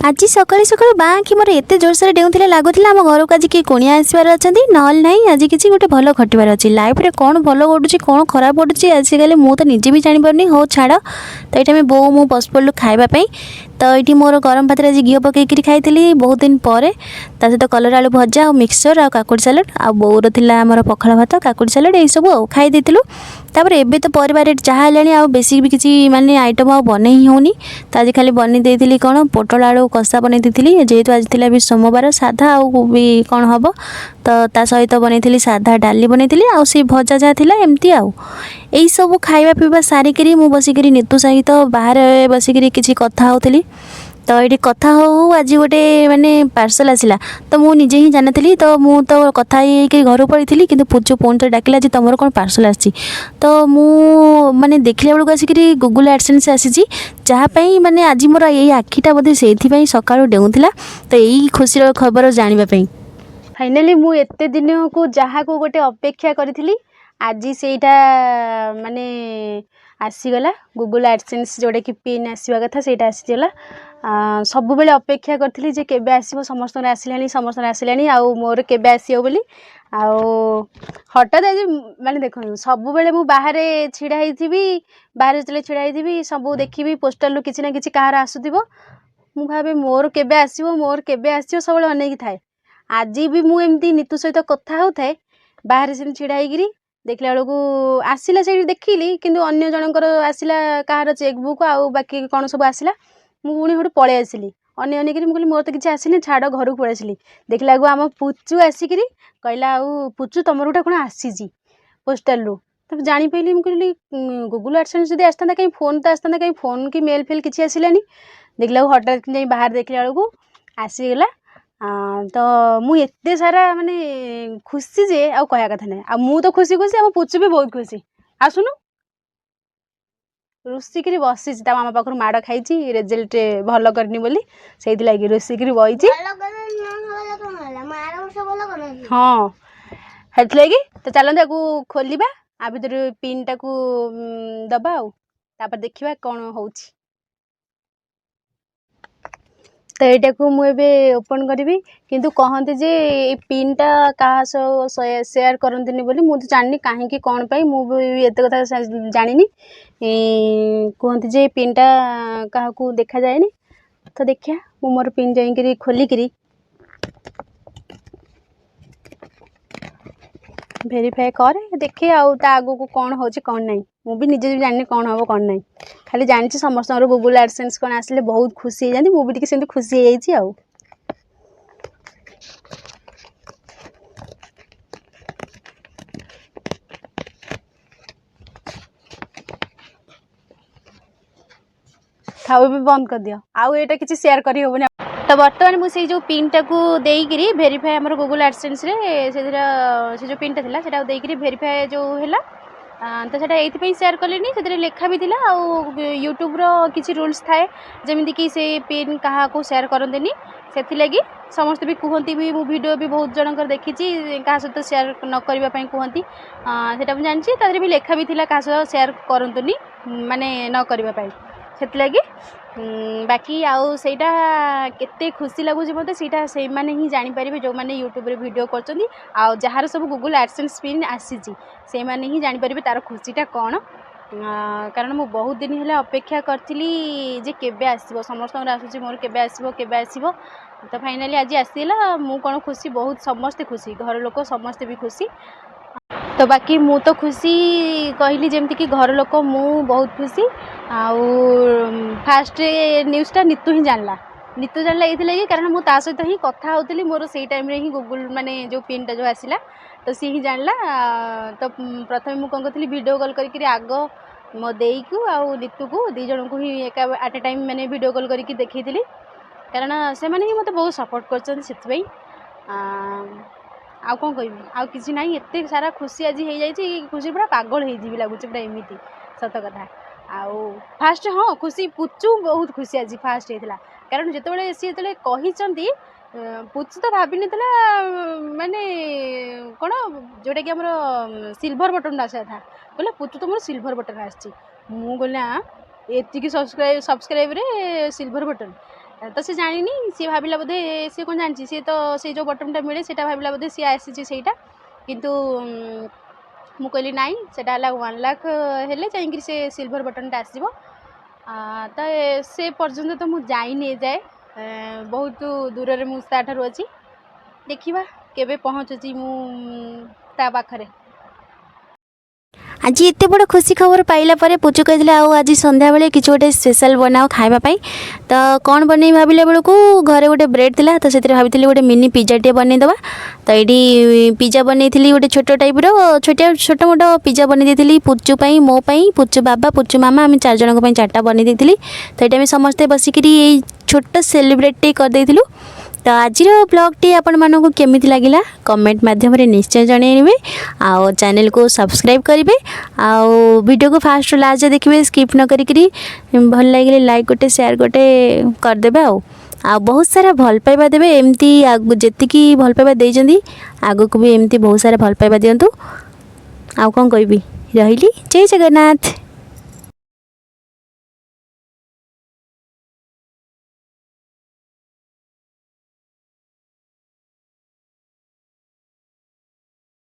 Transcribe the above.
आज सकाळी सकाळी बाँकी मोर एत जोरसोर डेउला लगुला आम घर को आज किए कुणिया आसबार अच्छा ना ना आज किसी गोटे भल घटबार अच्छी लाइफ रे कौन भल घटुची कौन खराब घटुची आजिकल मुझे निजे भी जापारे हो छाड़ तो ये बो मु बस पड़ू खावाई तो ये मोर गरम भात आज घी पकईकि खाई बहुत दिन पर सहित कलर आलू भजा और मिक्सचर आ काकुड़ी सालाड आ बोर थिला आमर पखाला भात काकुड़ी सालाड यही सब खाई देलु तापर एबे तो परिवार रेट जहाँ है आ बेसी भी किसी माने आइटम आ बन ही होनी तो आज खाली बन देती कौन पोटल आलू कषा बन जेहेतु आज थी भी सोमवार साधा आउ भी कौन हम तो ता सहित बनई साधा डाली बनई आ से भजा जहाँ थी एमती आउ यही सब खाଇବା पीवा सारिकी मु बसिक नीतू सहित बाहर बसिक किसी कथा होती तो ये कथा हो आज गोटे माने पार्सल आसला तो मुझे निजे ही जानी तो मु तो कथा ही घर पड़ी कि पूजू फोन तो डाकिला तुम कौन पार्सल आसी तो मु माने देखला बेलू आसिक गूगल एडसेंस आसी जहाँपाई माने आज मोर यही आखिटा बोधे से सकाळू डेउला तो यही खुशी खबर जानापी फाइनाली मु एते दिन को जहाँ को गोटे अपेक्षा करी आज सेटा माने आसीगला गूगल एडसेंस जोटा कि पिन आसवा कथा से आसीगला सब बेले अपेक्षा करी जे केबे आसीबो समस्त आसिलानी आउ मोर केबे आसीबो बोली आउ हठात आज माने देखो सब बेले मु बाहर छिड़ा होइथिबी बाहर जले छिड़ा होइथिबी सब देखिबी पोस्टर लो किछि ना किछि कहार आसुथिबो मु भाबे मोर केबे आसीबो सब बेले अनेकी थाए आज भी मु एमती नीतू सहित कथा होथाए बाहर से छिड़ा होइगिरी देखला बेलू आसला से देखिली किंतु अन्य जनकर आसला कहार चेकबुक आउ बाकी कौन सब आसला मुझे गोटे पलि आसली अनेक मुझे मोर तो किसी आसनी छाड़ घर को पलि आसली देखला आम पुचू आसिक कहला आउ पुचू तुम गोटे कौन आसी पोस्टाल रू तब जापारी मुझे गूगल एडसेंस जब आसता कहीं फोन तो आसता कहीं फोन कि मेल फेल किसी आसलानी देखला हठात जा बाहर देखला बेलू आसीगला तो मुझे सारा माने खुशी जे आ कह कथा ना आ मु तो खुशी खुशी आम पुचू भी बहुत खुशी आसुनु रुषिक बसी मामा पाखर माड़ खाई रेजल्ट भल करनी बोली से लगी रुषिक बही हाँ लगी तो चलते खोलिबा आ भर पिन टाक दबा आपर देखा कौन हो तो यहाँ को मुझे ओपन करी किंतु कहते जे पिन टा क्या शेयर करते बोली मुझे जानी कहीं कौन पाई मुझे कथा जानी कहते जे पिन टा क्या देखा जाए तो देखिया मु मोर पिन जाइए खोलिकी भेरीफाए करे देखे आगू को कौन हो कौन नहीं मुझे निजे भी जानी कौन हम कौन नहीं खाली जानी समस्त गूगल एडसेंस कौन आसिले बहुत खुशी हो जाती मुझे से खुशी हो जाती थाऊ भी बंद कर दियो आउ एटा किसी शेयर करी होबनी तो बर्तमान मुझे जो पिन टाक देकरी भेरीफाए आम गूगल एडसेंस से जो पिन टा थिला सेटा देकरी भेरीफाए जो है तो सेटा ये शेयर कले से लेखा भी थिला यूट्यूब रो किसी रूल्स थाए जमीन कि से पिन क्या को शेयर करते से लगी समस्त भी कहती भी मु वीडियो भी बहुत जनकर देखी क्या सहित शेयर न करने कहती से जानी भी लेखा भी थिला क्या सहित शेयर करतुनी माने न करने से लगी बाकी आउ सेटा केते खुशी लगुच मत से मैंने ही जानीपर जो मैंने यूट्यूब वीडियो कर जार सब गूगल एडसेंस पिन आसी से मैंने ही जानीपर तार खुशीटा कौन कारण मु बहुत दिन है अपेक्षा करी जे केबे आसो समस्त आसूँ मोर केबे आसो तो फाइनाली आज आसला मु कौन खुशी बहुत समस्ते खुशी घर लोक समस्ते भी खुशी तो बाकी मु तो खुशी कहली जमती कि घर लोक मु बहुत खुशी आउ फास्ट न्यूज़टा नीतू ही जानला ये कारण मु ता सहित ही कथा होती मोर से टाइम ही गूगल माने जो पिन टा जो आसला तो सी ही जानला तो प्रथम मुझे कौन करी वीडियो कॉल करके आग मो देई को आउ नीतू को दी जन को ही एका एट ए टाइम मैंने वीडियो कॉल करके देखी कारण से मैंने ही मत बहुत सपोर्ट कर आउ कौन कह आउ कि ना एत सारा खुशी आज हो जाए खुशी पूरा पागल हो लगुच पूरा एमती सत कथा आउ फास्ट हाँ खुशी पुचू बहुत खुशी आज फास्ट होता कारण जिते सी कहते पुचू तो भाभी माने कौन जोटा कि आम सिल्वर बटन आसा था कहला पुचू तो मोर सिल्वर बटन आसी मुझे सब्सक्राइब रे सिल्वर बटन तो से जानी सी भाविला बोधे सी कौन जानी सी तो से जो बटनटा मिले से भाविला बोधे सी आसी सेटा किंतु मु कहली नाई सेटा 1 लाख हेले जाइंकि से सिल्वर बटनटा आसीबो तो से पर्यंत तो मु जाई नहीं जाए बहुत दूर रे मु ताठारु अछि देखिबा केबे पहुँचुची मु ता पाखरे। आज एत बड़ खुशी खबर पाइला परे पुचु कहते आज संध्या बेले किसी गोटे स्पेशल बनाओ खावाई तो कौन बन भाविला बेलू घरे गोटे ब्रेड थिला तो से भाई गोटे मिनी पिज्जाटे बनईदे तो ये पिज्जा बनई गोटे छोट टाइप छोट मोट पिज्जा बनई पुचु मोपाई पुचु बाबा पुचु मामा आम 4 जनों 4टा बनई तो ये समस्ते बसिक छोट सेलिब्रेट करदेलु। तो आज ब्लॉगटी आपण मानक केमिति लागिला कमेंट माध्यम रे निश्चय जनइबे आ चैनल को सब्सक्राइब करेंगे आ वीडियो को फास्ट लास्ट देखिए स्किप न करी भल लगे लाइक गोटे शेयर गोटे करदे आ बहुत सारा भल पाइबा देवे एमती जी भल पाइबा देइजंदी आगो को भी एमती बहुत सारा भल पाइबा दिंतु आ कौन कहबी रही जय जगन्नाथ।